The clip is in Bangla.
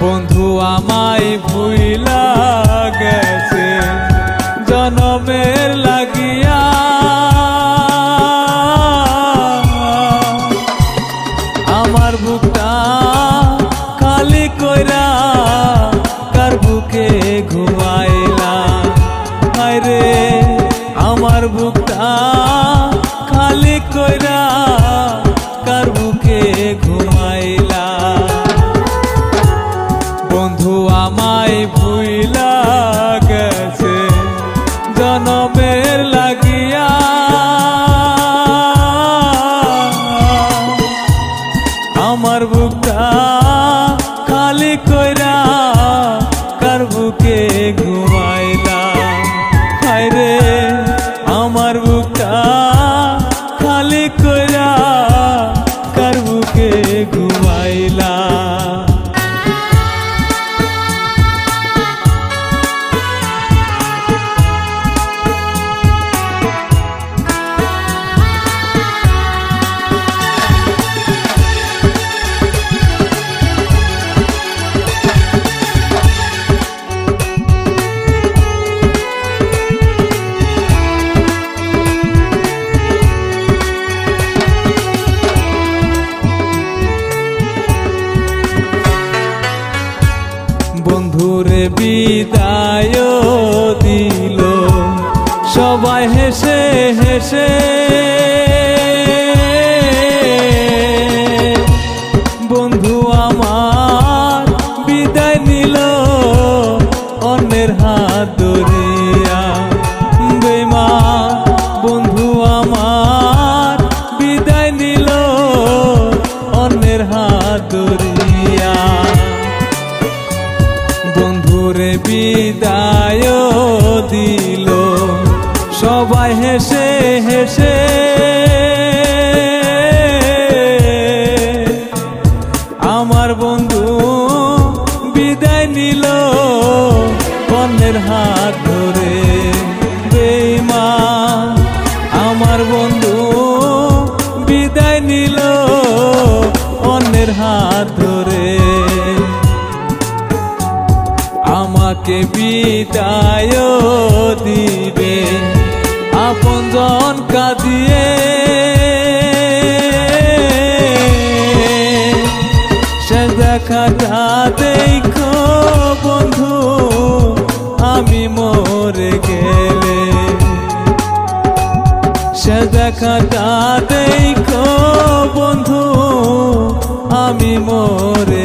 বন্ধু আমায় ভুইলা গেছে জনমের লাগিয়া, আমার বুকটা খালি কইরা কার বুকে ঘুমাইলা। হায়রে আমার বুকটা খালি কইরা কার বুকে ঘুমাইলা। বন্ধু আমায় ভুইলা গেছে জনমের লাগিয়া, আমার বুকটা খালি কইরা কার বুকে ঘুমাইলা। হায়রে আমার বুকটা খালি কইরা কার বুকে ঘুমাইলা। বন্ধুরে বিদায় দিল সবাই হেসে হেসে, বন্ধু আমার বিদায় নিল অন্যের হাত ধরিয়া। বেঈমান বন্ধু আমার বিদায় নিল অন্যের হাত ধরিয়া। বন্ধুরে বিদায় দিল সবাই হেসে হেসে, আমার বন্ধু বিদায় নিল অন্যের হাত ধরে। বেঈমান আমার বন্ধু বিদায় নিল অন্যের হাত ধরে। আমাকে বিদায় দিবে আপনজন কাঁদিয়ে, সে দেখাটা দেখো বন্ধু আমি মরে গেলে। সে দেখাটা দেখো বন্ধু আমি মরে